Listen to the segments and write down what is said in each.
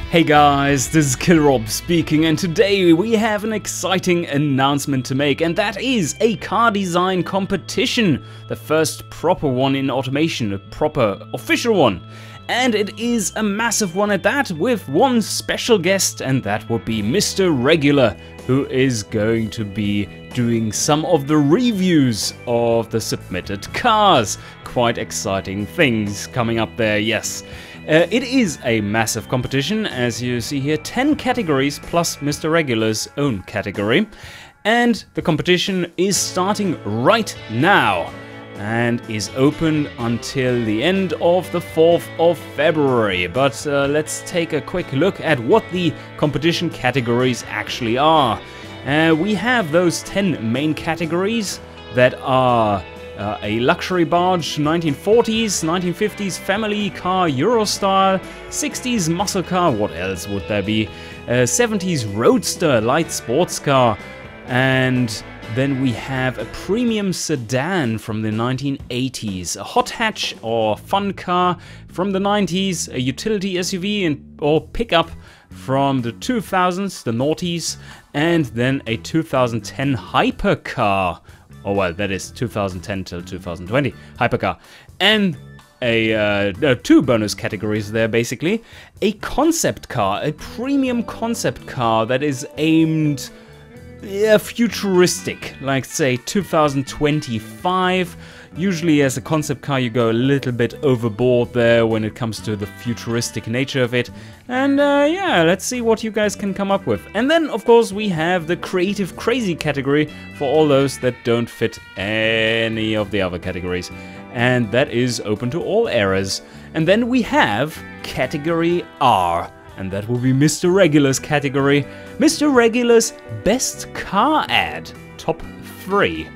Hey guys, this is KillRob speaking, and today we have an exciting announcement to make, and that is a car design competition. The first proper one in automation, a proper official one. And it is a massive one at that, with one special guest, and that would be Mr. Regular, who is going to be doing some of the reviews of the submitted cars. Quite exciting things coming up there, yes. It is a massive competition, as you see here, 10 categories plus Mr. Regular's own category. And the competition is starting right now and is open until the end of the 4th of February. But let's take a quick look at what the competition categories actually are. We have those 10 main categories that are a luxury barge, 1940s, 1950s family car, Eurostyle, 60s muscle car, what else would there be, 70s roadster, light sports car, and then we have a premium sedan from the 1980s, a hot hatch or fun car from the 90s, a utility SUV or pickup from the 2000s, the noughties, and then a 2010 hypercar. Oh well, that is 2010 till 2020 hypercar, and two bonus categories there basically. A concept car, a premium concept car that is aimed futuristic, like say 2025. Usually as a concept car you go a little bit overboard there when it comes to the futuristic nature of it. And yeah, let's see what you guys can come up with. And then of course we have the creative crazy category for all those that don't fit any of the other categories. And that is open to all eras. And then we have category R. And that will be Mr. Regular's category. Mr. Regular's best car ad. Top 3.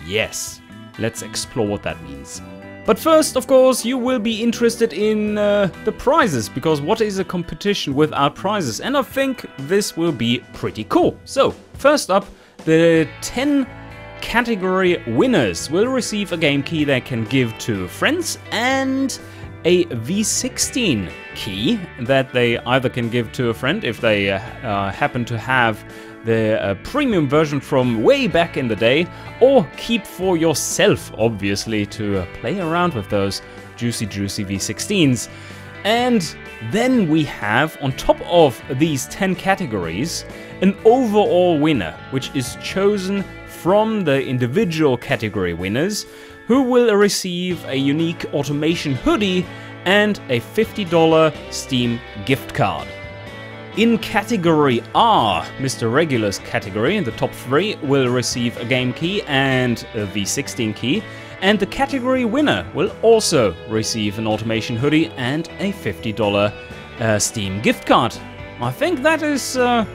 Yes. Let's explore what that means. But first, of course, you will be interested in the prizes, because what is a competition without prizes? And I think this will be pretty cool. So, first up, the 10 category winners will receive a game key they can give to friends and a V16 key that they either can give to a friend if they happen to have the premium version from way back in the day, or keep for yourself, obviously, to play around with those juicy V16s. And then we have, on top of these 10 categories, an overall winner, which is chosen from the individual category winners, who will receive a unique automation hoodie and a $50 Steam gift card. In category R, Mr. Regular's category, the top 3 will receive a game key and a V16 key, and the category winner will also receive an automation hoodie and a $50 Steam gift card. I think that is a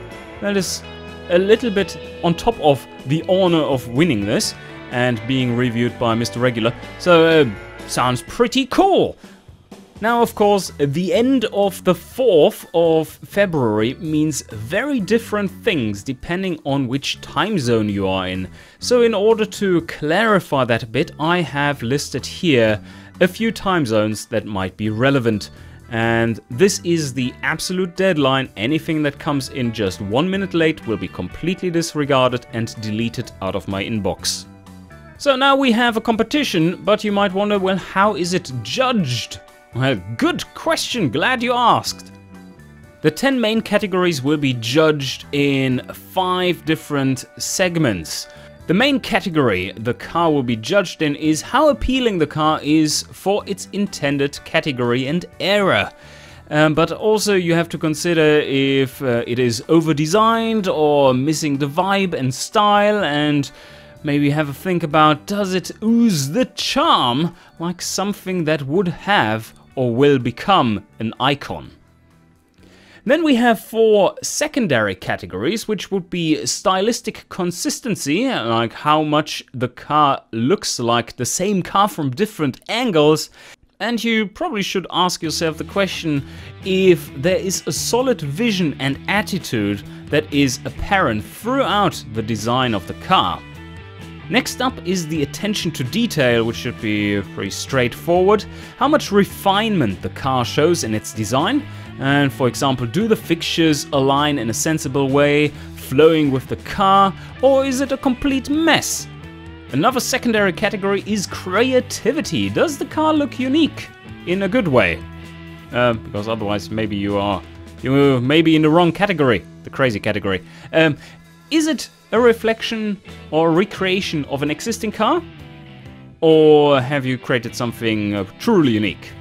little bit on top of the honor of winning this and being reviewed by Mr. Regular, so sounds pretty cool. Now, of course, the end of the 4th of February means very different things depending on which time zone you are in. So in order to clarify that a bit, I have listed here a few time zones that might be relevant. And this is the absolute deadline. Anything that comes in just 1 minute late will be completely disregarded and deleted out of my inbox. So now we have a competition, but you might wonder, well, how is it judged? Well, good question, glad you asked. The 10 main categories will be judged in 5 different segments. The main category the car will be judged in is how appealing the car is for its intended category and era. But also you have to consider if it is over-designed or missing the vibe and style, and maybe have a think about, does it ooze the charm like something that would have or will become an icon. Then we have 4 secondary categories, which would be stylistic consistency, like how much the car looks like the same car from different angles. And you probably should ask yourself the question if there is a solid vision and attitude that is apparent throughout the design of the car. Next up is the attention to detail, which should be pretty straightforward. How much refinement the car shows in its design. And for example, do the fixtures align in a sensible way, flowing with the car, or is it a complete mess? Another secondary category is creativity. Does the car look unique in a good way? Because otherwise maybe you may be in the wrong category, the crazy category. Is it a reflection or recreation of an existing car? Or have you created something truly unique?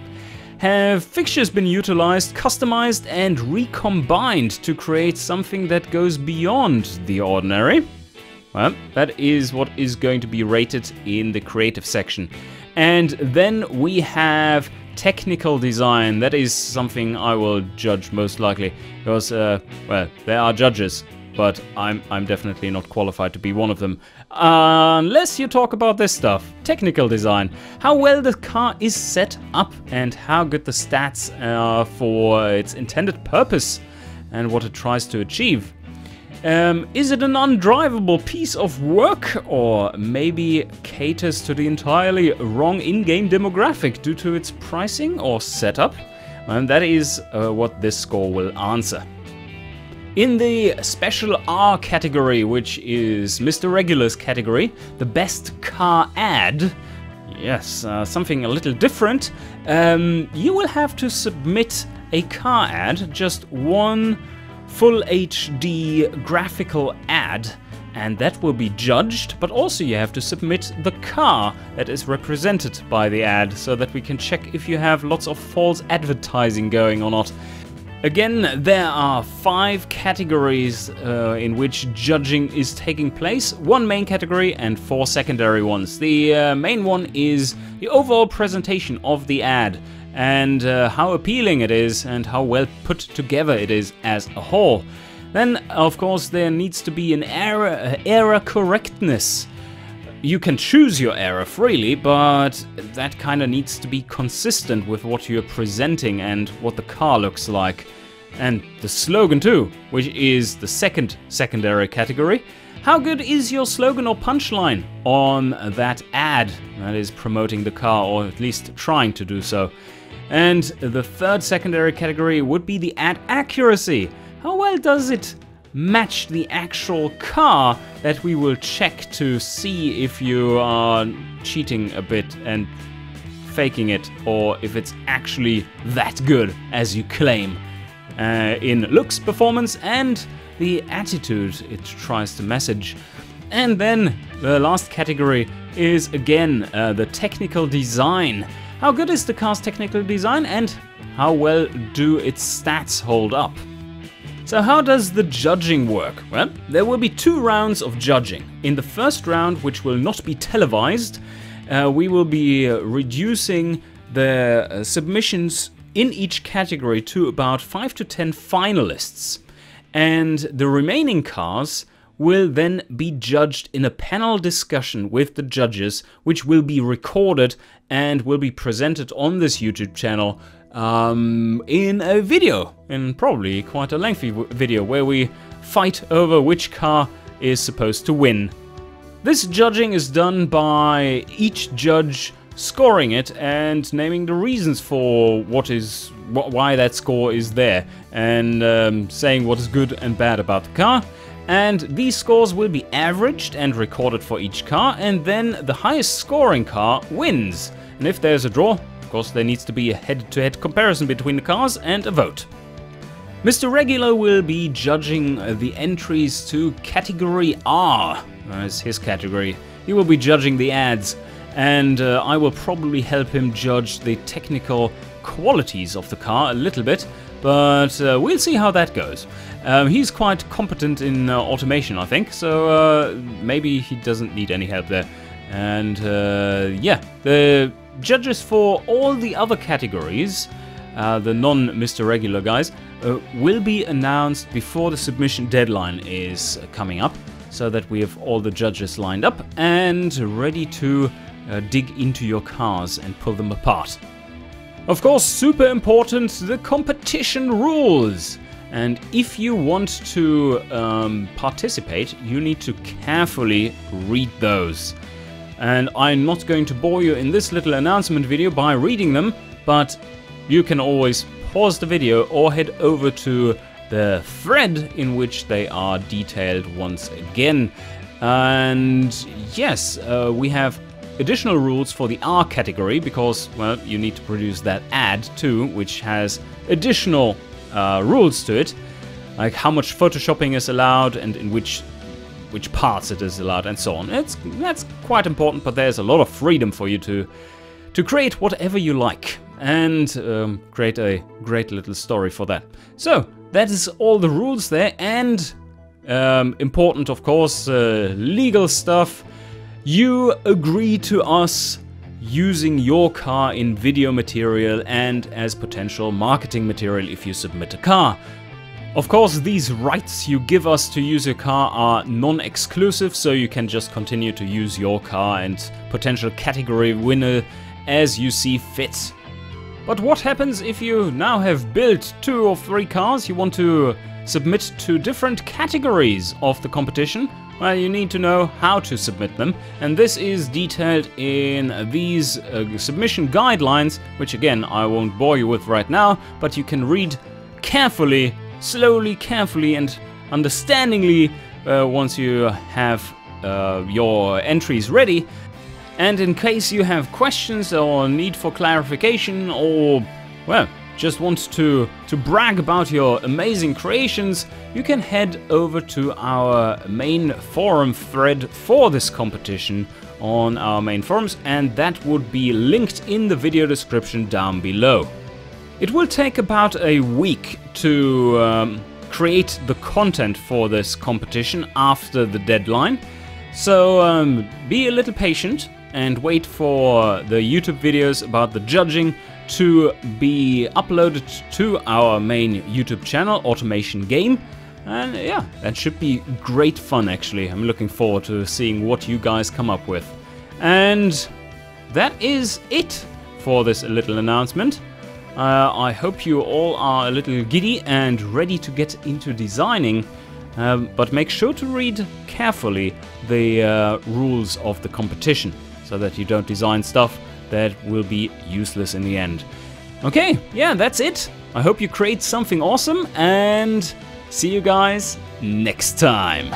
Have fixtures been utilized, customized and recombined to create something that goes beyond the ordinary? Well, that is what is going to be rated in the creative section. And then we have technical design. That is something I will judge most likely, because, well, there are judges, but I'm definitely not qualified to be one of them. Unless you talk about this stuff. Technical design. How well the car is set up and how good the stats are for its intended purpose and what it tries to achieve. Is it an undrivable piece of work, or maybe caters to the entirely wrong in-game demographic due to its pricing or setup? And that is what this score will answer. In the special R category, which is Mr. Regular's category, the best car ad, yes, something a little different, you will have to submit a car ad, just one full HD graphical ad, and that will be judged, but also you have to submit the car that is represented by the ad so that we can check if you have lots of false advertising going or not. Again, there are 5 categories in which judging is taking place, 1 main category and 4 secondary ones. The main one is the overall presentation of the ad, and how appealing it is and how well put together it is as a whole. Then, of course, there needs to be an error correctness. You can choose your error freely, but that kind of needs to be consistent with what you're presenting and what the car looks like. And the slogan too, which is the second secondary category. How good is your slogan or punchline on that ad that is promoting the car, or at least trying to do so? And the third secondary category would be the ad accuracy. How well does it match the actual car that we will check to see if you are cheating a bit and faking it, or if it's actually that good as you claim in looks, performance and the attitude it tries to message. And then the last category is again the technical design. How good is the car's technical design and how well do its stats hold up? So how does the judging work? Well, there will be 2 rounds of judging. In the first round, which will not be televised, we will be reducing the submissions in each category to about 5 to 10 finalists. And the remaining cars will then be judged in a panel discussion with the judges, which will be recorded and will be presented on this YouTube channel in a video, in probably quite a lengthy video, where we fight over which car is supposed to win. This judging is done by each judge scoring it and naming the reasons for why that score is there, and saying what is good and bad about the car. And these scores will be averaged and recorded for each car, and then the highest scoring car wins. And if there's a draw, of course, there needs to be a head-to-head comparison between the cars and a vote. Mr. Regular will be judging the entries to category R, as his category. He will be judging the ads, and I will probably help him judge the technical qualities of the car a little bit, but we'll see how that goes. He's quite competent in automation, I think, so maybe he doesn't need any help there. And yeah, the judges for all the other categories, the non-Mr. Regular guys, will be announced before the submission deadline is coming up, so that we have all the judges lined up and ready to dig into your cars and pull them apart. Of course, super important, the competition rules. And if you want to participate, you need to carefully read those. And I'm not going to bore you in this little announcement video by reading them, but you can always pause the video or head over to the thread in which they are detailed once again. And yes, we have additional rules for the R category because, well, you need to produce that ad too, which has additional rules to it, like how much photoshopping is allowed and in which parts it is allowed and so on. That's quite important, but there's a lot of freedom for you to create whatever you like and create a great little story for that. So that is all the rules there, and important, of course, legal stuff. You agree to us using your car in video material and as potential marketing material if you submit a car. Of course, these rights you give us to use your car are non-exclusive, so you can just continue to use your car and potential category winner as you see fit. But what happens if you now have built 2 or 3 cars you want to submit to different categories of the competition? Well, you need to know how to submit them, and this is detailed in these submission guidelines, which again I won't bore you with right now, but you can read carefully, slowly, carefully and understandingly once you have your entries ready. And in case you have questions or need for clarification, or, well, just want to brag about your amazing creations, you can head over to our main forum thread for this competition on our main forums, and that would be linked in the video description down below. It will take about a week to create the content for this competition after the deadline, so be a little patient and wait for the YouTube videos about the judging to be uploaded to our main YouTube channel, Automation Game. And yeah, that should be great fun actually. I'm looking forward to seeing what you guys come up with. And that is it for this little announcement. I hope you all are a little giddy and ready to get into designing, but make sure to read carefully the rules of the competition, so that you don't design stuff that will be useless in the end. Okay, yeah, that's it. I hope you create something awesome, and see you guys next time.